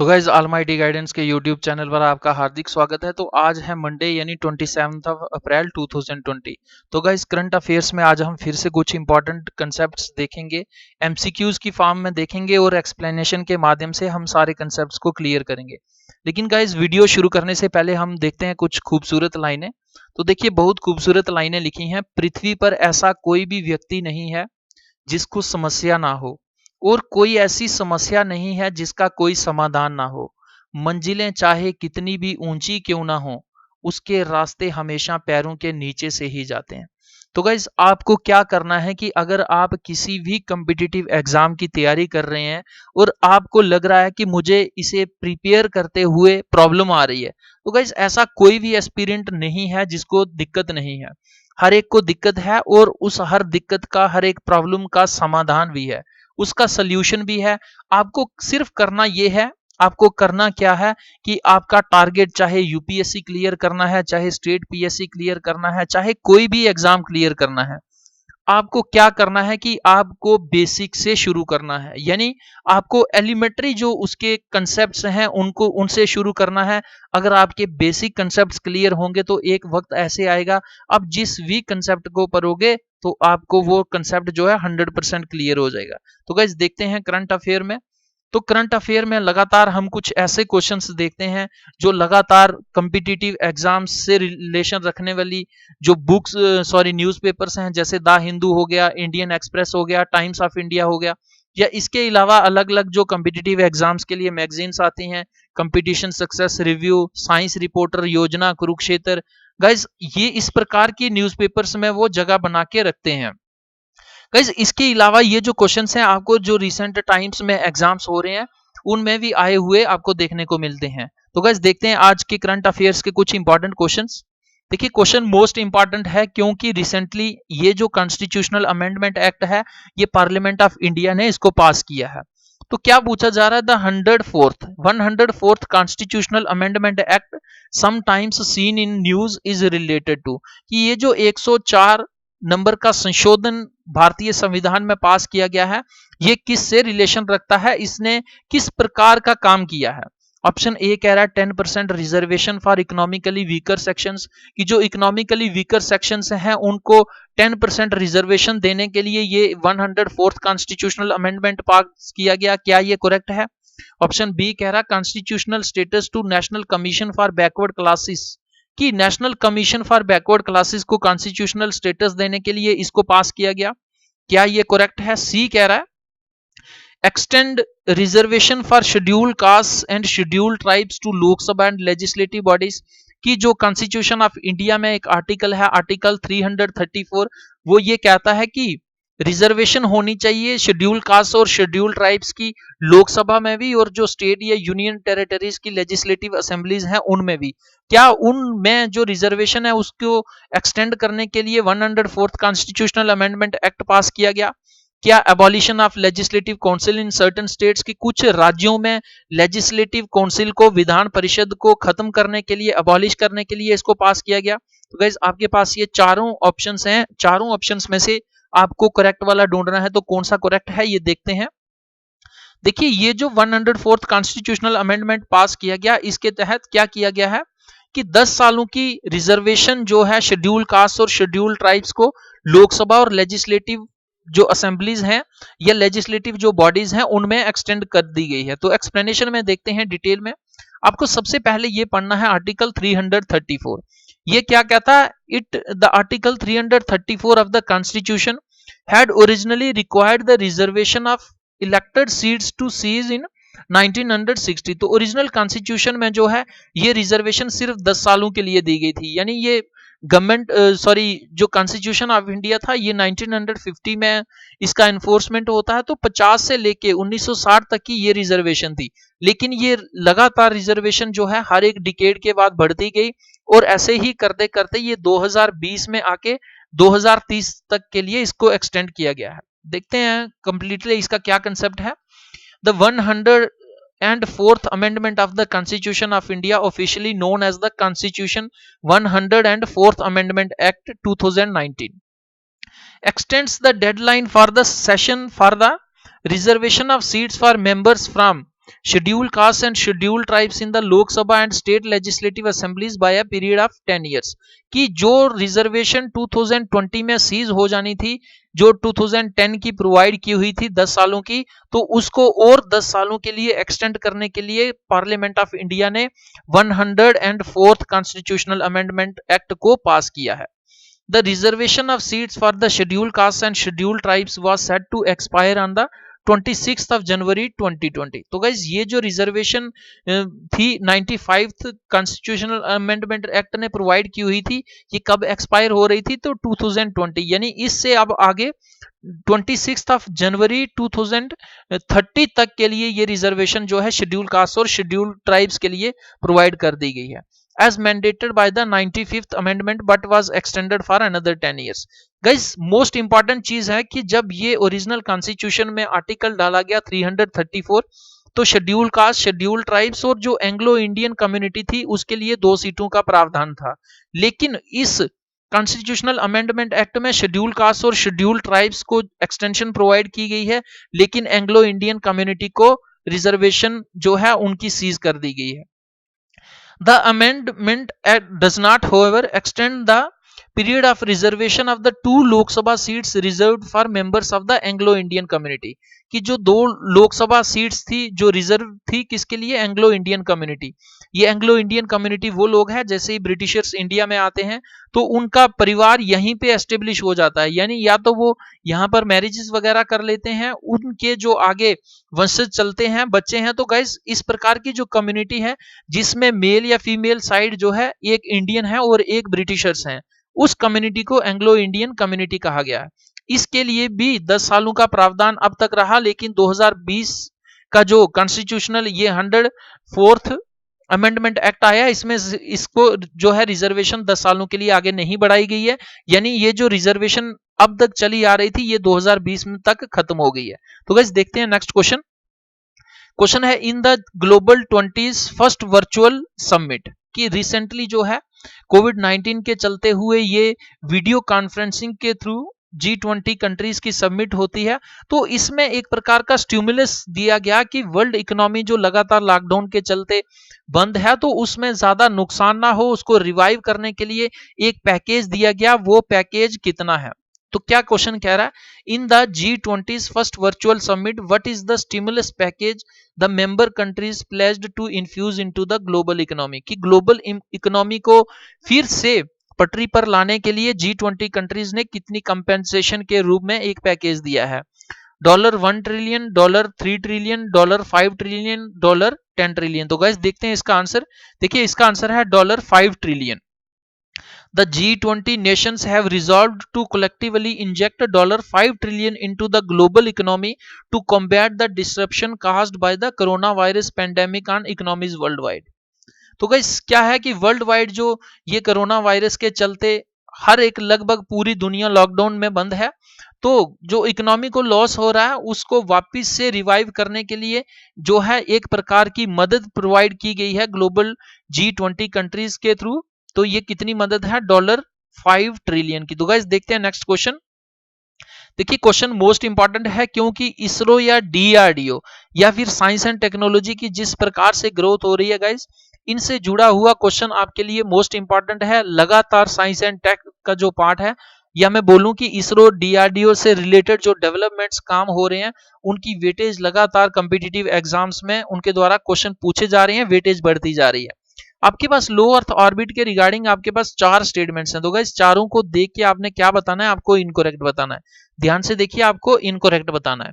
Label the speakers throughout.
Speaker 1: तो guys almighty guidance के YouTube channel पर आपका हार्दिक स्वागत है। तो आज है मंडे यानी 27 अप्रैल 2020। तो गाइज करंट अफेयर्स में आज हम फिर से कुछ इंपॉर्टेंट कंसेप्ट्स देखेंगे, एमसीक्यूज की फॉर्म में देखेंगे और एक्सप्लेनेशन के माध्यम से हम सारे कंसेप्ट्स को क्लियर करेंगे। लेकिन गाइज वीडियो शुरू करने से पहले हम देखते हैं कुछ खूबसूरत लाइनें। तो देखिए बहुत खूबसूरत लाइनें लिखी हैं। पृथ्वी पर ऐसा कोई भी व्यक्ति नहीं है जिसको समस्या ना हो, और कोई ऐसी समस्या नहीं है जिसका कोई समाधान ना हो। मंजिलें चाहे कितनी भी ऊंची क्यों ना हो, उसके रास्ते हमेशा पैरों के नीचे से ही जाते हैं। तो गाइज आपको क्या करना है कि अगर आप किसी भी कम्पिटिटिव एग्जाम की तैयारी कर रहे हैं और आपको लग रहा है कि मुझे इसे प्रिपेयर करते हुए प्रॉब्लम आ रही है, तो गाइज ऐसा कोई भी एस्पिरेंट नहीं है जिसको दिक्कत नहीं है। हर एक को दिक्कत है और उस हर दिक्कत का, हर एक प्रॉब्लम का समाधान भी है, उसका सल्यूशन भी है। आपको सिर्फ करना यह है, आपको करना क्या है कि आपका टारगेट चाहे यूपीएससी क्लियर करना है, चाहे स्टेट पीएससी क्लियर करना है, चाहे कोई भी एग्जाम क्लियर करना है, आपको क्या करना है कि आपको बेसिक से शुरू करना है। यानी आपको एलिमेंट्री जो उसके कंसेप्ट्स हैं उनको उनसे शुरू करना है। अगर आपके बेसिक कंसेप्ट्स क्लियर होंगे तो एक वक्त ऐसे आएगा आप जिस भी कंसेप्ट को पढ़ोगे तो आपको वो कंसेप्ट जो है 100% क्लियर हो जाएगा। तो गाइस देखते हैं करंट अफेयर में। तो करंट अफेयर में लगातार हम कुछ ऐसे क्वेश्चंस देखते हैं जो लगातार कम्पिटिटिव एग्जाम्स से रिलेशन रखने वाली जो बुक्स न्यूज़पेपर्स हैं, जैसे द हिंदू हो गया, इंडियन एक्सप्रेस हो गया, टाइम्स ऑफ इंडिया हो गया, या इसके अलावा अलग अलग जो कम्पिटिटिव एग्जाम्स के लिए मैगजीन्स आती हैं, competition success review, science reporter, योजना, कुरुक्षेत्र। गाइज ये इस प्रकार की न्यूज़पेपर्स में वो जगह बना के रखते हैं। गाइज इसके अलावा ये जो क्वेश्चंस हैं आपको जो रिसेंट टाइम्स में एग्जाम्स हो रहे हैं उनमें भी आए हुए आपको देखने को मिलते हैं। तो गाइज देखते हैं आज के करंट अफेयर्स के कुछ इंपॉर्टेंट क्वेश्चंस। देखिए क्वेश्चन मोस्ट इंपॉर्टेंट है क्योंकि रिसेंटली ये जो कॉन्स्टिट्यूशनल अमेंडमेंट एक्ट है ये पार्लियामेंट ऑफ इंडिया ने इसको पास किया है। तो क्या पूछा जा रहा है, the 104th constitutional amendment act sometimes seen in news is related to, कि ये जो 104 नंबर का संशोधन भारतीय संविधान में पास किया गया है ये किससे रिलेशन रखता है, इसने किस प्रकार का काम किया है। ऑप्शन ए कह रहा है 10% reservation for economically weaker sections, कि जो इकोनॉमिकली वीकर सेक्शंस हैं उनको 10% रिजर्वेशन देने के लिए ये 104th कॉन्स्टिट्यूशनल अमेंडमेंट पास किया गया। क्या ये करेक्ट है? ऑप्शन बी कह रहा constitutional status to national commission for backward classes, कि national commission for backward classes को कॉन्स्टिट्यूशनल स्टेटस देने के लिए इसको पास किया गया। क्या ये करेक्ट है? सी कह रहा है extend reservation for scheduled caste and scheduled tribes to Lok Sabha and legislative bodies, की जो कॉन्स्टिट्यूशन ऑफ इंडिया में एक आर्टिकल है आर्टिकल 334, वो ये कहता है कि रिजर्वेशन होनी चाहिए शेड्यूल कास्ट और शेड्यूल ट्राइब्स की लोकसभा में भी और जो स्टेट या यूनियन टेरिटरीज की लेजिस्लेटिव असेंबलीज हैं उनमें भी। क्या उनमें जो रिजर्वेशन है उसको एक्सटेंड करने के लिए 104th कॉन्स्टिट्यूशनल अमेंडमेंट एक्ट पास किया गया? क्या abolition of legislative council in certain states, की कुछ राज्यों में लेजिस्लेटिव काउंसिल को, विधान परिषद को खत्म करने के लिए, एबॉलिश करने के लिए इसको पास किया गया? तो गाइस आपके पास ये चारों ऑप्शंस हैं, चारों ऑप्शंस में से आपको करेक्ट वाला ढूंढना है। तो कौन सा करेक्ट है ये देखते हैं। देखिए ये जो 104th कॉन्स्टिट्यूशनल अमेंडमेंट पास किया गया इसके तहत क्या किया गया है कि 10 सालों की रिजर्वेशन जो है शेड्यूल कास्ट और शेड्यूल ट्राइब्स को लोकसभा और लेजिस्लेटिव जो असेंबलीज हैं या लेजिस्लेटिव जो बॉडीज हैं उनमें एक्सटेंड कर दी गई है। तो एक्सप्लेनेशन में देखते हैं डिटेल में। आपको सबसे पहले ये पढ़ना है आर्टिकल 334। ये क्या कहता है? The article 334 of the constitution had originally required the reservation of elected seats to seize in 1960। तो ओरिजिनल कॉन्स्टिट्यूशन में जो है ये रिजर्वेशन सिर्फ 10 सालों के लिए दी गई थी। यानी ये गवर्नमेंट जो कॉन्स्टिट्यूशन ऑफ इंडिया था ये 1950 में इसका इन्फोर्समेंट होता है, तो 50 से लेके 1960 तक की ये रिजर्वेशन थी। लेकिन ये लगातार रिजर्वेशन जो है हर एक डिकेड के बाद बढ़ती गई और ऐसे ही करते करते ये 2020 में आके 2030 तक के लिए इसको एक्सटेंड किया गया है। देखते हैं कंप्लीटली इसका क्या कंसेप्ट है। The 104th amendment of the constitution of India, officially known as the constitution 104th amendment act 2019, extends the deadline for the session for the reservation of seats for members from scheduled castes and scheduled tribes in the Lok Sabha and state legislative assemblies by a period of 10 years। कि जो reservation 2020 में seize हो जानी थी, जो 2010 की provide की हुई थी 10 सालों की, तो उसको और 10 सालों के लिए एक्सटेंड करने के लिए पार्लियामेंट ऑफ इंडिया ने 104th कॉन्स्टिट्यूशनल अमेंडमेंट एक्ट को पास किया है। The reservation of seats for the scheduled castes and scheduled tribes was set to expire on the 26th of January 2020। तो गाइज ये जो रिजर्वेशन थी 95th कॉन्स्टिट्यूशनल अमेंडमेंट एक्ट ने provide की हुई थी, ये कब एक्सपायर हो रही थी? तो 2020, यानी इससे अब आगे 26th ऑफ जनवरी 2030 तक के लिए ये रिजर्वेशन जो है शेड्यूल कास्ट और शेड्यूल ट्राइब्स के लिए प्रोवाइड कर दी गई है as mandated by the 95th amendment but was extended for another 10 years। Guys most important चीज है कि जब ये ओरिजिनल कॉन्स्टिट्यूशन में आर्टिकल डाला गया 334, तो शेड्यूल कास्ट, शेड्यूल ट्राइब्स और जो एंग्लो इंडियन कम्युनिटी थी उसके लिए 2 सीटों का प्रावधान था। लेकिन इस कॉन्स्टिट्यूशनल अमेंडमेंट एक्ट में शेड्यूल कास्ट और शेड्यूल ट्राइब्स को एक्सटेंशन प्रोवाइड की गई है, लेकिन एंग्लो इंडियन कम्युनिटी को रिजर्वेशन जो है उनकी सीज कर दी गई है। The amendment act does not, however, extend the period of reservation of the 2 Lok Sabha seats reserved for members of the Anglo-Indian community। कि जो 2 लोकसभा सीट्स थी जो रिजर्व थी किसके लिए? Anglo Indian community. ये एंग्लो इंडियन कम्युनिटी वो लोग हैं जैसे ही ब्रिटिशर्स इंडिया में आते हैं तो उनका परिवार यहीं पे एस्टेब्लिश हो जाता है, यानी या तो वो यहाँ पर मैरिजेस वगैरह कर लेते हैं, उनके जो आगे वंशज चलते हैं, बच्चे हैं। तो गाइस इस प्रकार की जो कम्युनिटी है जिसमें मेल या फीमेल साइड जो है एक इंडियन है और एक ब्रिटिशर्स हैं, उस कम्युनिटी को एंग्लो इंडियन कम्युनिटी कहा गया है। इसके लिए भी 10 सालों का प्रावधान अब तक रहा, लेकिन 2020 का जो कॉन्स्टिट्यूशनल ये 104th अमेंडमेंट एक्ट आया, इसमें इसको जो है रिजर्वेशन 10 सालों के लिए आगे नहीं बढ़ाई गई है, यानी ये जो रिजर्वेशन अब तक चली आ रही थी ये 2020 में तक खत्म हो गई है। तो गाइस देखते हैं नेक्स्ट क्वेश्चन। क्वेश्चन है in the global 20s first virtual summit, कि रिसेंटली जो है कोविड-19 के चलते हुए ये वीडियो कॉन्फ्रेंसिंग के थ्रू G20 कंट्रीज की सबमिट होती है, तो इसमें एक प्रकार का स्टिमुलस दिया गया कि वर्ल्ड इकोनॉमी जो लगातार लॉकडाउन के चलते बंद है तो उसमें ज्यादा नुकसान ना हो, उसको रिवाइव करने के लिए एक पैकेज दिया गया। वो पैकेज कितना है? तो क्या क्वेश्चन कह रहा है, in the G20's first virtual summit what is the stimulus package the member countries pledged to infuse into the global economy, कि ग्लोबल इकोनॉमी को फिर से पटरी पर लाने के लिए G20 कंट्रीज ने कितनी कंपेंसेशन के रूप में एक पैकेज दिया है? $1 ट्रिलियन, $3 ट्रिलियन, $5 ट्रिलियन, $10 ट्रिलियन। तो गाइस देखते हैं इसका आंसर। देखिए इसका आंसर है $5 trillion. The G20 nations have resolved to collectively inject $5 trillion into the global economy to combat the disruption caused by the coronavirus pandemic on economies worldwide। तो guys क्या है कि वर्ल्ड वाइड जो ये corona virus के चलते हर एक लगभग पूरी दुनिया लॉकडाउन में बंद है, तो जो इकोनॉमी को लॉस हो रहा है उसको वापस से रिवाइव करने के लिए जो है एक प्रकार की मदद प्रोवाइड की गई है ग्लोबल G20 कंट्रीज के थ्रू। तो ये कितनी मदद है? $5 ट्रिलियन की। तो गाइस देखते हैं नेक्स्ट क्वेश्चन। देखिए क्वेश्चन मोस्ट इंपॉर्टेंट है क्योंकि इसरो या DRDO या फिर साइंस एंड टेक्नोलॉजी की जिस प्रकार से ग्रोथ हो रही है गाइस, इनसे जुड़ा हुआ क्वेश्चन आपके लिए मोस्ट इंपॉर्टेंट है। लगातार साइंस एंड टेक का जो पार्ट है, या मैं बोलूं कि इसरो DRDO से रिलेटेड जो डेवलपमेंट्स काम हो रहे हैं उनकी वेटेज लगातार कॉम्पिटिटिव एग्जाम्स में उनके द्वारा क्वेश्चन पूछे जा रहे हैं, वेटेज बढ़ती जा रही है। आपके पास लो अर्थ ऑर्बिट के रिगार्डिंग आपके पास 4 स्टेटमेंट्स हैं। तो गाइस चारों को देख के आपने क्या बताना है? आपको इनकरेक्ट बताना है। ध्यान से देखिए, आपको इनकरेक्ट बताना है।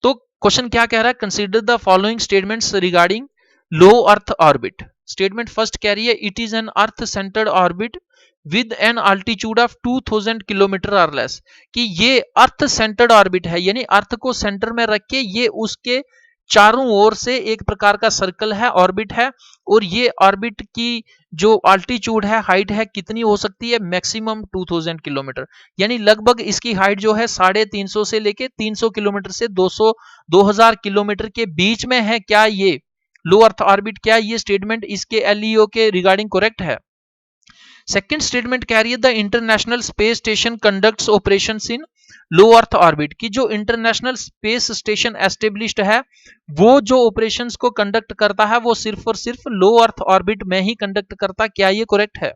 Speaker 1: तो क्वेश्चन क्या कह रहा है? Consider the following statements regarding low earth orbit. Statement first कह रही है it is an earth centred orbit with an altitude of 2000 kilometre और लेस, कि ये अर्थ सेंटर्ड ऑर्बिट है, यानी अर्थ को सेंटर में रख के ये उसके चारों ओर से एक प्रकार का सर्कल है, ऑर्बिट है। और ये ऑर्बिट की जो अल्टीट्यूड है, हाइट है, कितनी हो सकती है? मैक्सिमम 2000 किलोमीटर, यानी लगभग इसकी हाइट जो है 350 से लेके 300 किलोमीटर से 2000 किलोमीटर के बीच में है। क्या ये लो अर्थ ऑर्बिट, क्या ये स्टेटमेंट इसके LEO के रिगार्डिंग करेक्ट है? सेकेंड स्टेटमेंट कह रही है the international space station conducts operations in low earth orbit की जो इंटरनेशनल स्पेस स्टेशन एस्टेब्लिश्ड है वो जो ऑपरेशंस को कंडक्ट करता है वो सिर्फ और सिर्फ लो अर्थ ऑर्बिट में ही कंडक्ट करता। क्या ये करेक्ट है?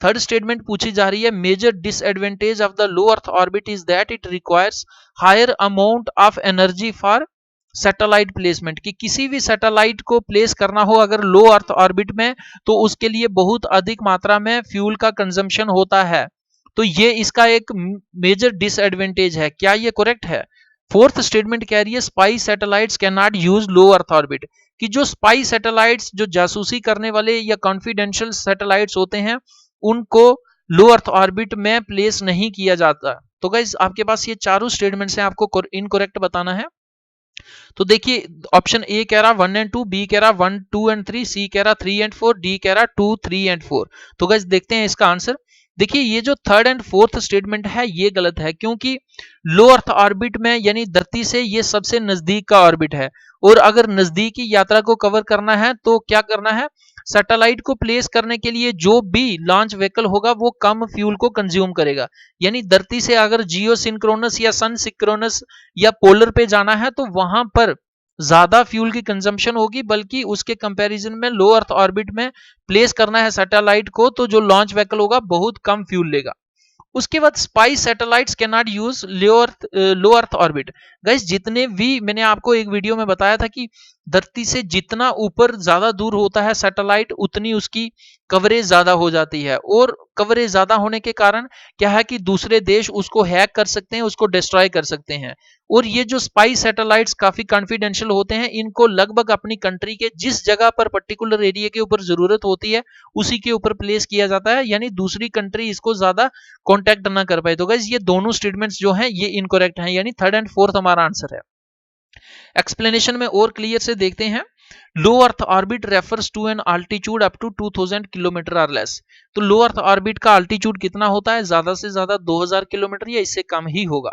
Speaker 1: थर्ड स्टेटमेंट पूछी जा रही है, major disadvantage of the low earth orbit is that it requires higher amount of energy for satellite placement, कि किसी भी सैटेलाइट को प्लेस करना हो अगर लो अर्थ ऑर्बिट में तो उसके लिए बहुत अधिक मात्रा में फ्यूल का कंजम्पशन होता है। तो ये इसका एक मेजर डिसएडवांटेज है। क्या ये करेक्ट है? फोर्थ स्टेटमेंट कह रही है spy satellites can not use low earth orbit, कि जो स्पाई सैटेलाइट्स जो जासूसी करने वाले या कॉन्फिडेंशियल सैटेलाइट्स होते हैं उनको लो अर्थ ऑर्बिट में प्लेस नहीं किया जाता। तो गाइस आपके पास ये चारों स्टेटमेंट्स हैं, आपको इनकरेक्ट बताना है। तो देखिए ऑप्शन ए कह रहा 1 एंड 2, बी कह रहा 1 2 एंड 3, सी कह रहा 3 एंड 4, डी कह रहा 2 3 एंड 4। तो गाइस देखते हैं इसका आंसर। देखिए ये जो थर्ड एंड फोर्थ स्टेटमेंट है ये गलत है, क्योंकि लो अर्थ ऑर्बिट में यानी धरती से ये सबसे नजदीक का ऑर्बिट है, और अगर नजदीकी यात्रा को कवर करना है तो क्या करना है, सैटेलाइट को प्लेस करने के लिए जो भी लॉन्च व्हीकल होगा वो कम फ्यूल को कंज्यूम करेगा। यानी धरती से अगर जियो सिंक्रोनस या सन सिंक्रोनस या पोलर पे जाना है तो वहां पर ज्यादा फ्यूल की कंजम्पशन होगी, बल्कि उसके कंपैरिजन में लो अर्थ ऑर्बिट में प्लेस करना है सैटेलाइट को तो जो लॉन्च व्हीकल होगा बहुत कम फ्यूल लेगा। उसके बाद spy satellites can not use low earth orbit. Guys जितने भी मैंने आपको एक वीडियो में बताया था कि धरती से जितना ऊपर ज्यादा दूर होता है सैटेलाइट उतनी उसकी कवरेज ज्यादा हो जाती है, और कवरेज ज्यादा होने के कारण क्या है कि दूसरे देश उसको हैक कर सकते हैं, उसको डिस्ट्रॉय कर सकते हैं। और ये जो स्पाई सैटेलाइट्स काफी कॉन्फिडेंशियल होते हैं, इनको लगभग अपनी कंट्री के जिस जगह पर पर्टिकुलर एरिया के ऊपर जरूरत होती है उसी के ऊपर प्लेस किया जाता है, यानी दूसरी कंट्री इसको ज्यादा कांटेक्ट ना कर पाए। तो गाइस ये दोनों स्टेटमेंट्स जो हैं ये इनकरेक्ट हैं, यानी थर्ड एंड फोर्थ हमारा आंसर है। एक्सप्लेनेशन में और क्लियर से देखते हैं। Low earth orbit refers to an altitude up to 2000 kilometre और लेस। तो लो अर्थ ऑर्बिट का अल्टीट्यूड कितना होता है? ज्यादा से ज्यादा 2000 किलोमीटर या इससे कम ही होगा।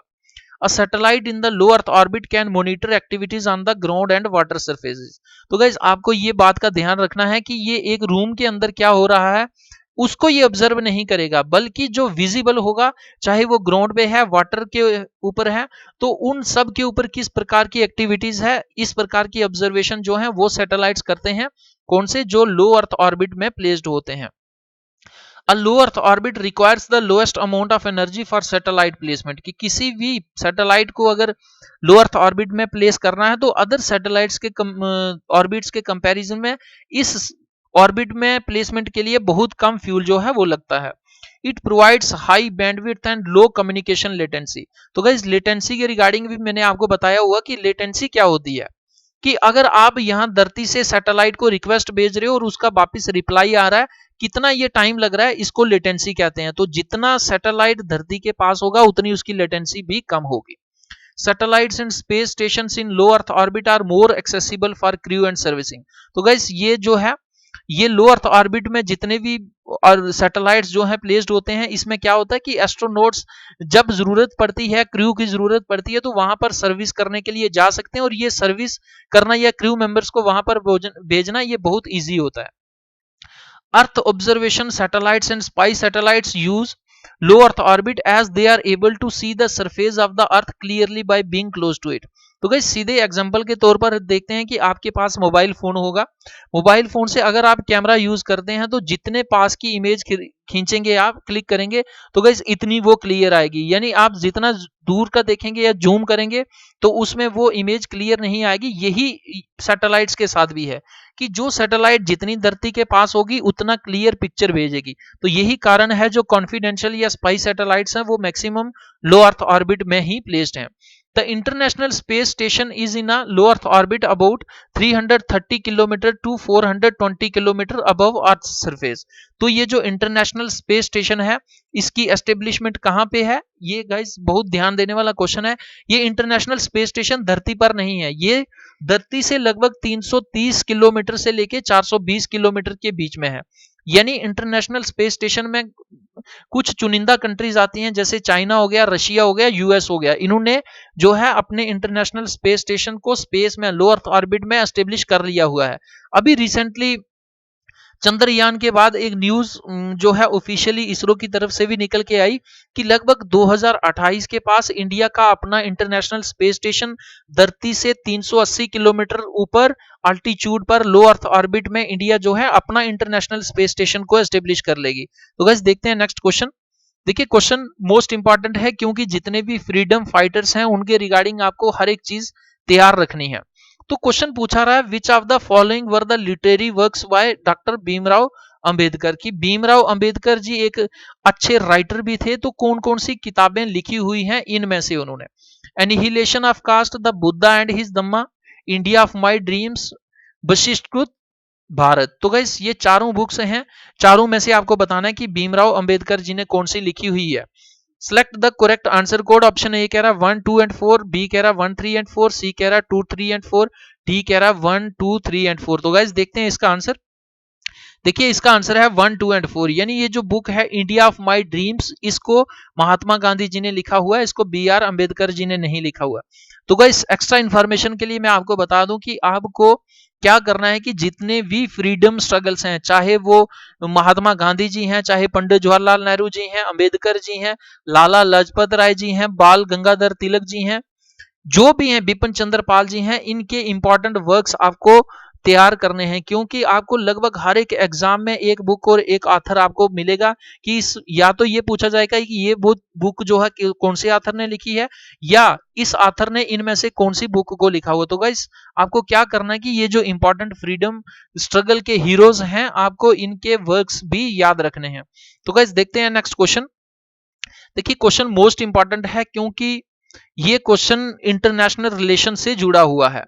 Speaker 1: A satellite in the low earth orbit can monitor activities on the ground and water surfaces। तो गाइज आपको ये बात का ध्यान रखना है कि ये एक रूम के अंदर क्या हो रहा है उसको ये ऑब्जर्व नहीं करेगा, बल्कि जो विजिबल होगा चाहे वो ग्राउंड पे है वाटर के ऊपर है तो उन सब के ऊपर किस प्रकार की एक्टिविटीज है इस प्रकार की ऑब्जर्वेशन जो है वो सैटेलाइट्स करते हैं। कौन से? जो लो अर्थ ऑर्बिट में प्लेस्ड होते हैं। A low earth orbit requires the lowest amount of energy for satellite placement, कि किसी भी सैटेलाइट को अगर लो अर्थ ऑर्बिट में प्लेस करना है तो अदर सैटेलाइट्स के ऑर्बिट्स के कंपैरिजन में इस ऑर्बिट में प्लेसमेंट के लिए बहुत कम फ्यूल जो है वो लगता है। It provides high bandwidth and low communication latency. तो गाइस लेटेंसी के रिगार्डिंग भी मैंने आपको बताया हुआ कि लेटेंसी क्या होती है, कि अगर आप यहां धरती से सैटेलाइट को रिक्वेस्ट भेज रहे हो और उसका वापस रिप्लाई आ रहा है, कितना ये टाइम लग रहा है, इसको लेटेंसी कहते हैं। तो जितना सैटेलाइट धरती के पास होगा उतनी उसकी लेटेंसी भी कम होगी। Satellites and space stations in low earth orbit are more accessible for crew and servicing. तो गाइस ये जो है ये लो अर्थ ऑर्बिट में जितने भी और सैटेलाइट्स जो है प्लेस्ड होते हैं इसमें क्या होता है कि एस्ट्रोनॉट्स जब जरूरत पड़ती है क्रू की जरूरत पड़ती है तो वहां पर सर्विस करने के लिए जा सकते हैं, और ये सर्विस करना या क्रू मेंबर्स को वहां पर भेजना ये बहुत ईजी होता है। Earth observation satellites and spy satellites use low earth orbit as they are able to see the surface of the earth clearly by being close to it। तो गाइस सीधे एग्जांपल के तौर पर देखते हैं कि आपके पास मोबाइल फोन होगा, मोबाइल फोन से अगर आप कैमरा यूज करते हैं तो जितने पास की इमेज खींचेंगे आप क्लिक करेंगे तो गाइस इतनी वो क्लियर आएगी, यानी आप जितना दूर का देखेंगे या जूम करेंगे तो उसमें वो इमेज क्लियर नहीं आएगी। यही सैटेलाइट्स के साथ भी है कि जो सैटेलाइट जितनी धरती के पास होगी उतना क्लियर पिक्चर भेजेगी। तो यही कारण है जो कॉन्फिडेंशियल या स्पाई सैटेलाइट्स हैं वो मैक्सिमम लो अर्थ ऑर्बिट में ही प्लेस्ड हैं। The International Space Station is in a low Earth orbit about 330 km to 420 km above Earth's surface। तो ये जो इंटरनेशनल स्पेस स्टेशन है इसकी एस्टेब्लिशमेंट कहाँ पे है? ये गाइस बहुत ध्यान देने वाला क्वेश्चन है। ये इंटरनेशनल स्पेस स्टेशन धरती पर नहीं है, ये धरती से लगभग 330 किलोमीटर से लेके 420 किलोमीटर के बीच में है। यानी इंटरनेशनल स्पेस स्टेशन में कुछ चुनिंदा कंट्रीज आती हैं जैसे चाइना हो गया, रशिया हो गया, यूएस हो गया, इन्होंने जो है अपने इंटरनेशनल स्पेस स्टेशन को स्पेस में लो अर्थ ऑर्बिट में एस्टेब्लिश कर लिया हुआ है। अभी रिसेंटली चंद्रयान के बाद एक न्यूज जो है ऑफिशियली इसरो की तरफ से भी निकल के आई कि लगभग 2028 के पास इंडिया का अपना इंटरनेशनल स्पेस स्टेशन धरती से 380 किलोमीटर ऊपर अल्टीट्यूड पर लो अर्थ ऑर्बिट में इंडिया जो है अपना इंटरनेशनल स्पेस स्टेशन को एस्टेब्लिश कर लेगी। तो गाइस देखते हैं नेक्स्ट क्वेश्चन। देखिए क्वेश्चन मोस्ट इंपॉर्टेंट है क्योंकि जितने भी फ्रीडम फाइटर्स हैं उनके रिगार्डिंग आपको हर एक चीज तैयार रखनी है। तो क्वेश्चन पूछा रहा है which of the following were the literary works by doctor Bhimrao Ambedkar की भीमराव अंबेडकर जी एक अच्छे राइटर भी थे, तो कौन कौन सी किताबें लिखी हुई हैं इनमें से उन्होंने? Annihilation of caste, the Buddha and his Dhamma, India of my dreams, वशिष्ठकृत भारत। तो गाइस ये चारों बुक्स हैं, चारों में से आपको बताना है कि भीमराव अंबेडकर जी ने कौन सी लिखी हुई है। Select the correct answer code. Option A कह रहा है 1 2 एंड 4, बी कह रहा है 1 3 एंड 4, सी कह रहा है 2 3 एंड 4, डी कह रहा है 1 2 3 एंड 4। तो गाइस देखते हैं इसका आंसर। देखिए इसका आंसर है 1 2 एंड 4, यानी ये जो बुक है इंडिया ऑफ माय ड्रीम्स, इसको महात्मा गांधी जी ने लिखा हुआ है, इसको बी आर अम्बेडकर जी ने नहीं लिखा हुआ। तो गाइस एक्स्ट्रा इन्फॉर्मेशन के लिए मैं आपको बता दूं कि आपको क्या करना है कि जितने भी फ्रीडम स्ट्रगल्स हैं, चाहे वो महात्मा गांधी जी हैं, चाहे पंडित जवाहरलाल नेहरू जी हैं, अंबेडकर जी हैं, लाला लाजपत राय जी हैं, बाल गंगाधर तिलक जी हैं, जो भी हैं, बिपिन चंद्र पाल जी हैं, इनके इंपॉर्टेंट वर्क्स आपको तैयार करने हैं, क्योंकि आपको लगभग हर एक एग्जाम में एक बुक और एक ऑथर आपको मिलेगा कि या तो ये पूछा जाएगा कि ये बुक जो है कौन से ऑथर ने लिखी है, या इस ऑथर ने इनमें से कौन सी बुक को लिखा हुआ। तो गाइस आपको क्या करना है कि ये जो इंपॉर्टेंट फ्रीडम स्ट्रगल के हीरोज हैं, आपको इनके वर्क्स भी याद रखने हैं। तो गाइस देखते हैं नेक्स्ट क्वेश्चन। देखिए क्वेश्चन मोस्ट इंपॉर्टेंट है क्योंकि ये क्वेश्चन इंटरनेशनल रिलेशन से जुड़ा हुआ है।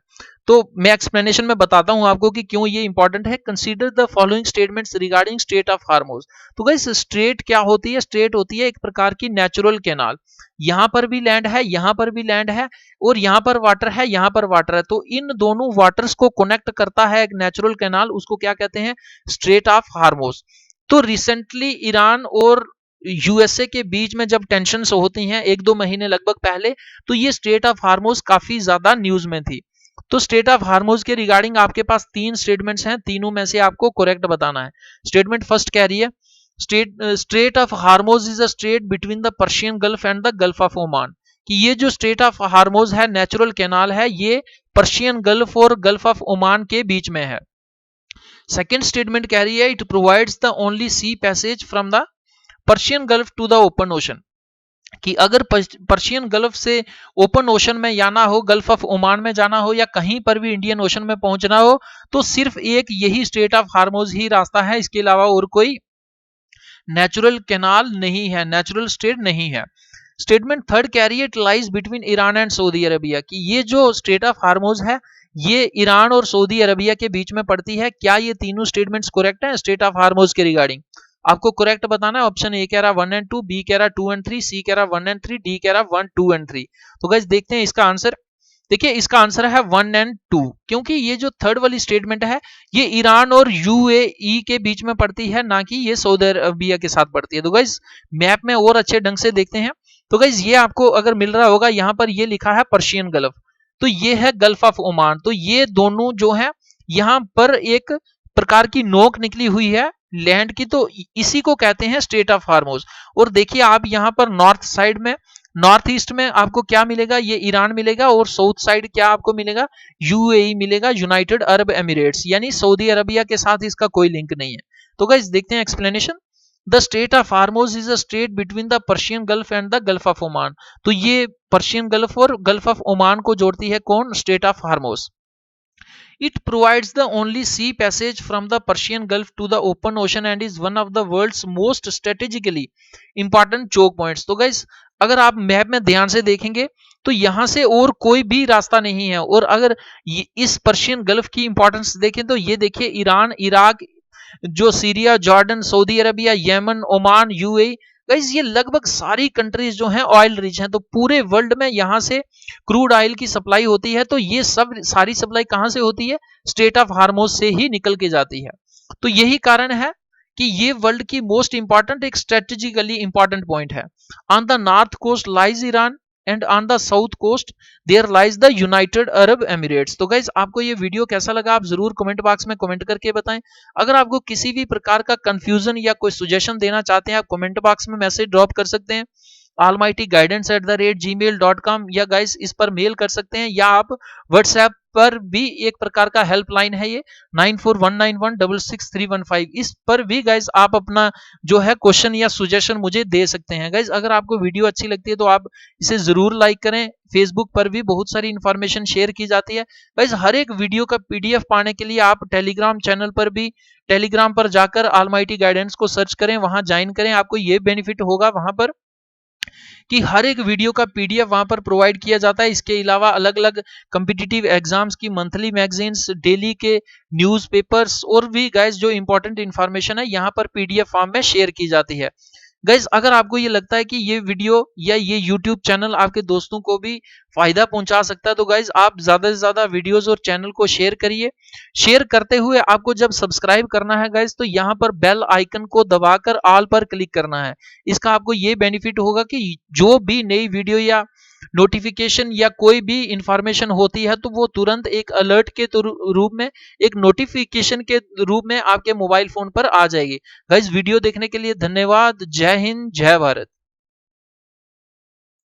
Speaker 1: तो मैं एक्सप्लेनेशन में बताता हूं आपको कि क्यों ये इंपॉर्टेंट है। Consider the following statements regarding state of हार्मोज। तो गाइस स्टेट क्या होती है? स्टेट होती है एक प्रकार की नेचुरल कैनाल। यहां पर भी लैंड है, यहां पर भी लैंड है, और यहां पर वाटर है, यहां पर वाटर है, तो इन दोनों वाटर्स को कनेक्ट करता है एक नेचुरल कैनाल, उसको क्या कहते हैं? Straight of हार्मोज। तो रिसेंटली ईरान और यूएसए के बीच में जब टेंशन होती हैं 1-2 महीने लगभग पहले, तो ये स्टेट ऑफ हार्मोज काफी ज्यादा न्यूज में थी। तो स्टेट ऑफ हार्मोज के रिगार्डिंग आपके पास 3 स्टेटमेंट्स हैं, तीनों में से आपको करेक्ट बताना है। स्टेटमेंट फर्स्ट कह रही है state of हार्मोज is a state between the Persian gulf and the gulf of Oman, कि ये जो स्टेट ऑफ हार्मोज है नेचुरल कैनाल है, ये पर्शियन गल्फ और गल्फ ऑफ ओमान के बीच में है। सेकेंड स्टेटमेंट कह रही है it provides the only sea passage from the Persian gulf to the open ocean, कि अगर पर्शियन गल्फ से ओपन ओशन में जाना हो, गल्फ ऑफ ओमान में जाना हो, या कहीं पर भी इंडियन ओशन में पहुंचना हो, तो सिर्फ एक यही स्टेट ऑफ हार्मोज ही रास्ता है, इसके अलावा और कोई नेचुरल कैनाल नहीं है, नेचुरल स्टेट नहीं है। स्टेटमेंट थर्ड कह रही है it lies between Iran and Saudi Arabia, कि ये जो स्टेट ऑफ हार्मोज है ये ईरान और सऊदी अरबिया के बीच में पड़ती है। क्या ये तीनों स्टेटमेंट्स करेक्ट हैं स्टेट ऑफ हार्मोज के रिगार्डिंग? आपको करेक्ट बताना है। ऑप्शन ए कह रहा 1 एंड 2, बी कह रहा 2 एंड 3, सी कह रहा 1 एंड 3, डी कह रहा 1 2 एंड 3। तो गाइस देखते हैं इसका आंसर। देखिए इसका आंसर है 1 एंड 2, क्योंकि ये जो थर्ड वाली स्टेटमेंट है ये ईरान और यूएई के बीच में पड़ती है, ना कि ये सऊदी अरबिया के साथ पड़ती है। तो गाइस मैप में और अच्छे ढंग से देखते हैं। तो गाइस ये आपको अगर मिल रहा होगा, यहाँ पर ये लिखा है पर्शियन गल्फ, तो ये है गल्फ ऑफ ओमान। तो ये दोनों जो है यहाँ पर एक प्रकार की नोक निकली हुई है लैंड की, तो इसी को कहते हैं स्टेट ऑफ हार्मोज। और देखिए आप यहाँ पर नॉर्थ साइड में, नॉर्थ ईस्ट में आपको क्या मिलेगा? ये ईरान मिलेगा, और साउथ साइड क्या आपको मिलेगा? यूएई मिलेगा, यूनाइटेड अरब एमिरेट्स, यानी सऊदी अरबिया के साथ इसका कोई लिंक नहीं है। तो गाइस देखते हैं explanation. The state of हार्मोज is a state between the Persian gulf and the gulf of Oman. तो ये पर्शियन गल्फ और गल्फ ऑफ ओमान को जोड़ती है कौन? State of हार्मोज। It provides the only sea passage from the Persian Gulf to the open ocean and is one of the world's most strategically important choke points। तो guys अगर आप map में ध्यान से देखेंगे तो यहां से और कोई भी रास्ता नहीं है। और अगर इस पर्शियन गल्फ की इंपॉर्टेंस देखें तो ये देखिए ईरान, इराक, जो Syria, Jordan, Saudi Arabia, Yemen, Oman, UAE, guys ये लगभग सारी कंट्रीज जो हैं ऑयल रिच हैं। तो पूरे वर्ल्ड में यहां से क्रूड ऑयल की सप्लाई होती है। तो ये सब सारी सप्लाई कहां से होती है? स्टेट ऑफ हार्मोज से ही निकल के जाती है। तो यही कारण है कि ये वर्ल्ड की मोस्ट इंपॉर्टेंट एक स्ट्रेटेजिकली इंपॉर्टेंट पॉइंट है। On the north coast lies Iran and on the south coast there lies the United Arab Emirates. तो गाइज आपको ये वीडियो कैसा लगा आप जरूर कमेंट बॉक्स में कमेंट करके बताएं। अगर आपको किसी भी प्रकार का कंफ्यूजन या कोई सुजेशन देना चाहते हैं आप कमेंट बॉक्स में मैसेज ड्रॉप कर सकते हैं almightyguidance@gmail.com, या गाइस इस पर मेल कर सकते हैं, या आप व्हाट्सएप पर भी एक प्रकार का हेल्पलाइन है ये 9419166315, इस पर भी गाइस आप अपना जो है क्वेश्चन या सुजेशन मुझे दे सकते हैं। गाइस अगर आपको वीडियो अच्छी लगती है तो आप इसे जरूर लाइक करें। फेसबुक पर भी बहुत सारी इंफॉर्मेशन शेयर की जाती है। गाइस हर एक वीडियो का पीडीएफ पाने के लिए आप टेलीग्राम चैनल पर भी टेलीग्राम पर जाकर ऑलमाइटी गाइडेंस को सर्च करें, वहां ज्वाइन करें। आपको ये बेनिफिट होगा वहां पर कि हर एक वीडियो का पीडीएफ वहां पर प्रोवाइड किया जाता है। इसके अलावा अलग अलग कॉम्पिटिटिव एग्जाम्स की मंथली मैगजीन्स, डेली के न्यूज़पेपर्स और भी गाइस जो इंपॉर्टेंट इंफॉर्मेशन है यहाँ पर पीडीएफ फॉर्म में शेयर की जाती है। गाइज अगर आपको ये लगता है कि ये वीडियो या ये यूट्यूब चैनल आपके दोस्तों को भी फायदा पहुंचा सकता है तो गाइज आप ज्यादा से ज्यादा वीडियोस और चैनल को शेयर करिए। शेयर करते हुए आपको जब सब्सक्राइब करना है गाइज तो यहाँ पर बेल आइकन को दबाकर ऑल पर क्लिक करना है। इसका आपको ये बेनिफिट होगा कि जो भी नई वीडियो या नोटिफिकेशन या कोई भी इंफॉर्मेशन होती है तो वो तुरंत एक अलर्ट के रूप में, एक नोटिफिकेशन के रूप में आपके मोबाइल फोन पर आ जाएगी। गाइस वीडियो देखने के लिए धन्यवाद। जय हिंद, जय भारत।